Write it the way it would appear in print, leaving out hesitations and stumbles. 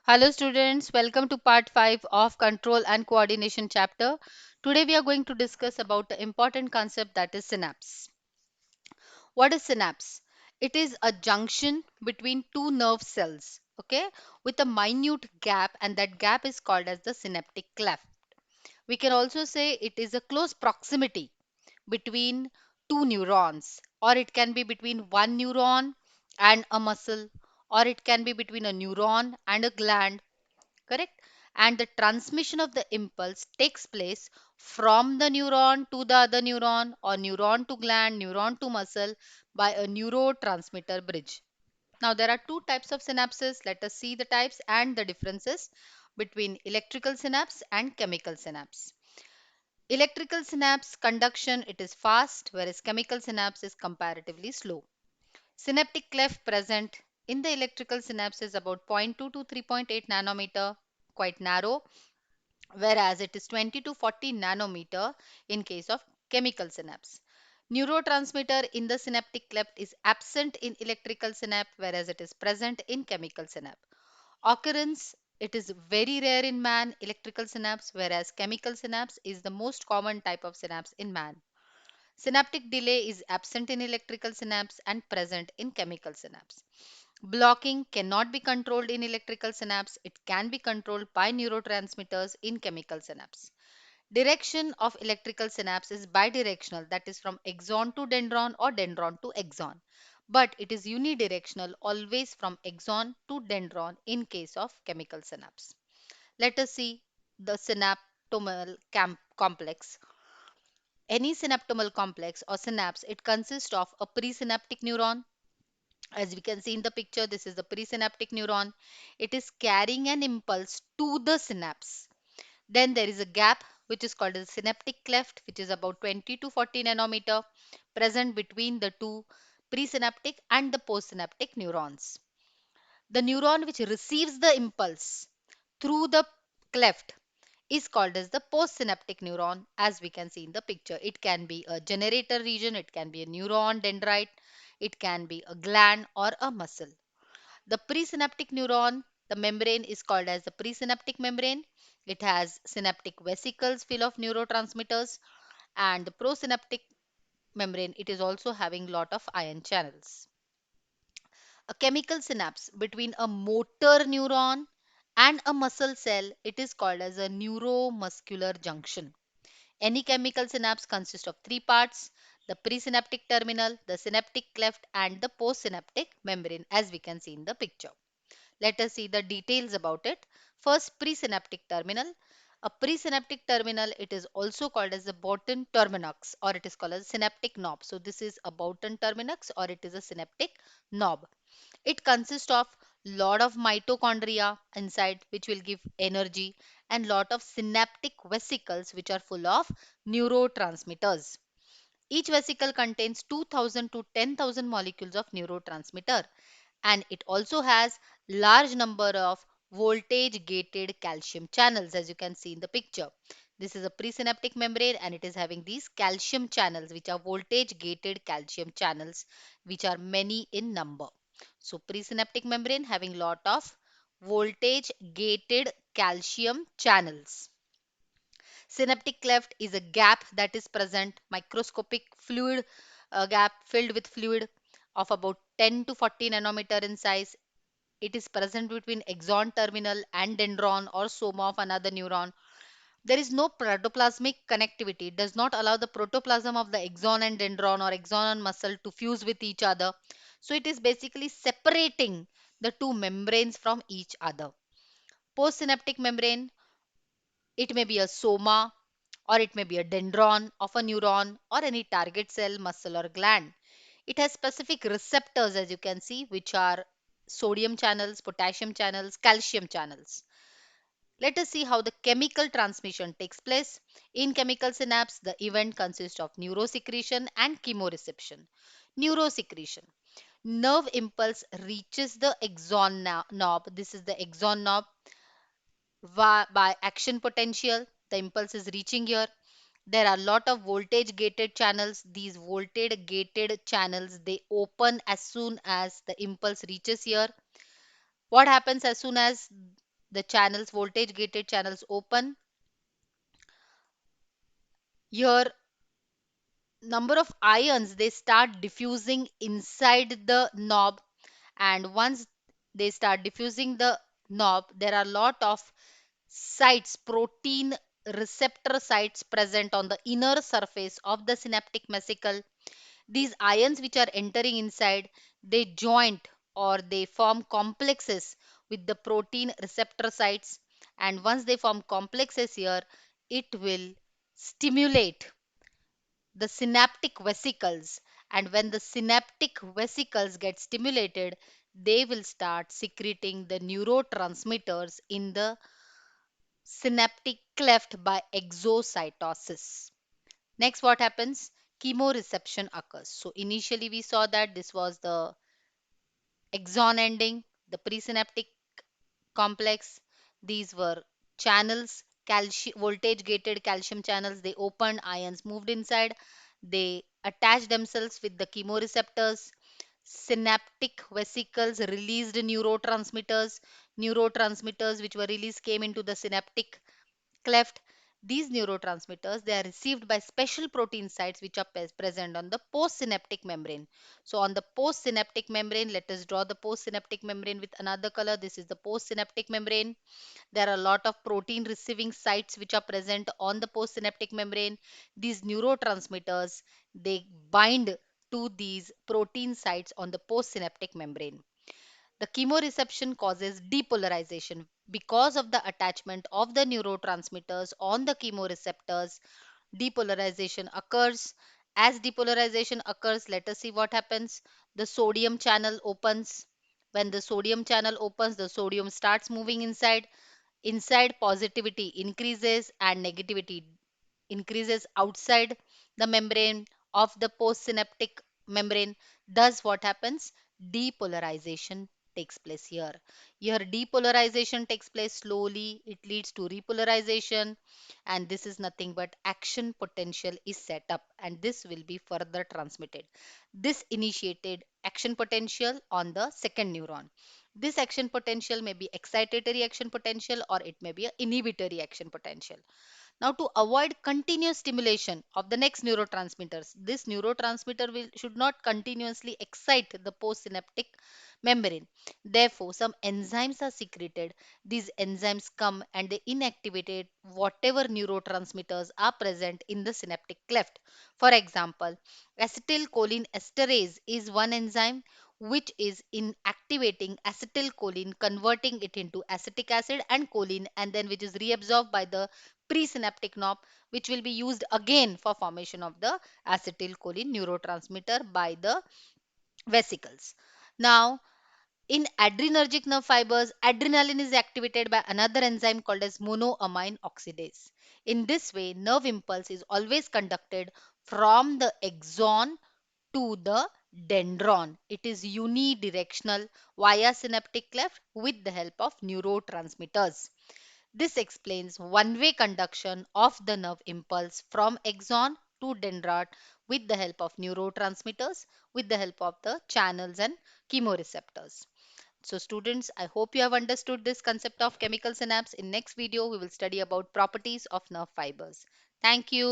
Hello students, welcome to part 5 of control and coordination chapter. Today we are going to discuss about the important concept that is synapse. What is synapse? It is a junction between two nerve cells, okay, with a minute gap, and that gap is called as the synaptic cleft. We can also say it is a close proximity between two neurons, or it can be between one neuron and a muscle, or it can be between a neuron and a gland, correct? And the transmission of the impulse takes place from the neuron to the other neuron, or neuron to gland, neuron to muscle, by a neurotransmitter bridge. Now there are two types of synapses. Let us see the types and the differences between electrical synapse and chemical synapse. Electrical synapse conduction, it is fast, whereas chemical synapse is comparatively slow. Synaptic cleft present in the electrical synapse is about zero point 0.2 to 3.8 nanometer, quite narrow, whereas it is 20 to 40 nanometer in case of chemical synapse. Neurotransmitter in the synaptic cleft is absent in electrical synapse, whereas it is present in chemical synapse. Occurrence, it is very rare in man, electrical synapse, whereas chemical synapse is the most common type of synapse in man. Synaptic delay is absent in electrical synapse and present in chemical synapse. Blocking cannot be controlled in electrical synapse. It can be controlled by neurotransmitters in chemical synapse. Direction of electrical synapse is bidirectional, that is from axon to dendron or dendron to axon. But it is unidirectional, always from axon to dendron in case of chemical synapse. Let us see the synaptomal complex. Any synaptomal complex or synapse, it consists of a presynaptic neuron. As we can see in the picture, this is the presynaptic neuron. It is carrying an impulse to the synapse. Then there is a gap which is called as synaptic cleft, which is about 20 to 40 nanometer present between the two presynaptic and the postsynaptic neurons. The neuron which receives the impulse through the cleft is called as the postsynaptic neuron, as we can see in the picture. It can be a generator region, it can be a neuron dendrite, it can be a gland or a muscle. The presynaptic neuron, the membrane is called as the presynaptic membrane. It has synaptic vesicles full of neurotransmitters, and the prosynaptic membrane, it is also having lot of ion channels. A chemical synapse between a motor neuron and a muscle cell, it is called as a neuromuscular junction. Any chemical synapse consists of three parts: the presynaptic terminal, the synaptic cleft, and the postsynaptic membrane, as we can see in the picture. Let us see the details about it. First, presynaptic terminal. A presynaptic terminal, it is also called as the Bourton terminux, or it is called as synaptic knob. So this is a Bourton terminux, or it is a synaptic knob. It consists of lot of mitochondria inside, which will give energy, and lot of synaptic vesicles which are full of neurotransmitters. Each vesicle contains 2000 to 10,000 molecules of neurotransmitter, and it also has large number of voltage gated calcium channels, as you can see in the picture. This is a presynaptic membrane, and it is having these calcium channels, which are voltage gated calcium channels, which are many in number. So presynaptic membrane having lot of voltage gated calcium channels. Synaptic cleft is a gap that is present, microscopic fluid gap filled with fluid of about 10 to 40 nanometer in size. It is present between axon terminal and dendron or soma of another neuron. There is no protoplasmic connectivity. It does not allow the protoplasm of the axon and dendron or axon and muscle to fuse with each other. So it is basically separating the two membranes from each other. Postsynaptic membrane, it may be a soma, or it may be a dendron of a neuron, or any target cell, muscle, or gland. It has specific receptors, as you can see, which are sodium channels, potassium channels, calcium channels. Let us see how the chemical transmission takes place. In chemical synapse, the event consists of neurosecretion and chemoreception. Neurosecretion. Nerve impulse reaches the axon knob. This is the axon knob by action potential. The impulse is reaching here. There are a lot of voltage gated channels. These voltage gated channels, they open as soon as the impulse reaches here. What happens as soon as The channels, voltage gated channels open. Here, number of ions, they start diffusing inside the knob, and once they start diffusing the knob, there are a lot of sites, protein receptor sites present on the inner surface of the synaptic vesicle. These ions which are entering inside, they joint or they form complexes with the protein receptor sites, and once they form complexes here, it will stimulate the synaptic vesicles, and when the synaptic vesicles get stimulated, they will start secreting the neurotransmitters in the synaptic cleft by exocytosis. Next, what happens? Chemoreception occurs. So initially we saw that this was the axon ending, the presynaptic complex. These were channels, calcium, voltage gated calcium channels. They opened, ions moved inside. They attached themselves with the chemoreceptors. Synaptic vesicles released neurotransmitters. Neurotransmitters which were released came into the synaptic cleft. These neurotransmitters, they are received by special protein sites which are present on the postsynaptic membrane. So on the postsynaptic membrane, let us draw the postsynaptic membrane with another color. This is the postsynaptic membrane. There are a lot of protein receiving sites which are present on the postsynaptic membrane. These neurotransmitters, they bind to these protein sites on the postsynaptic membrane. The chemoreception causes depolarization. Because of the attachment of the neurotransmitters on the chemoreceptors, depolarization occurs. As depolarization occurs, let us see what happens. The sodium channel opens. When the sodium channel opens, the sodium starts moving inside. Inside, positivity increases and negativity increases outside the membrane of the postsynaptic membrane. Thus, what happens? Depolarization takes place here. Here, depolarization takes place slowly, it leads to repolarization, and this is nothing but action potential is set up, and this will be further transmitted. This initiated action potential on the second neuron. This action potential may be excitatory action potential or it may be a inhibitory action potential. Now, to avoid continuous stimulation of the next neurotransmitters, this neurotransmitter should not continuously excite the postsynaptic membrane. Therefore, some enzymes are secreted. These enzymes come and they inactivate whatever neurotransmitters are present in the synaptic cleft. For example, acetylcholine esterase is one enzyme which is inactivating acetylcholine, converting it into acetic acid and choline, and then which is reabsorbed by the presynaptic knob, which will be used again for formation of the acetylcholine neurotransmitter by the vesicles. Now, in adrenergic nerve fibers, adrenaline is activated by another enzyme called as monoamine oxidase. In this way, nerve impulse is always conducted from the axon to the dendron. It is unidirectional via synaptic cleft with the help of neurotransmitters. This explains one-way conduction of the nerve impulse from axon to dendron with the help of neurotransmitters, with the help of the channels and chemoreceptors. So students, I hope you have understood this concept of chemical synapse. In next video, we will study about properties of nerve fibers. Thank you.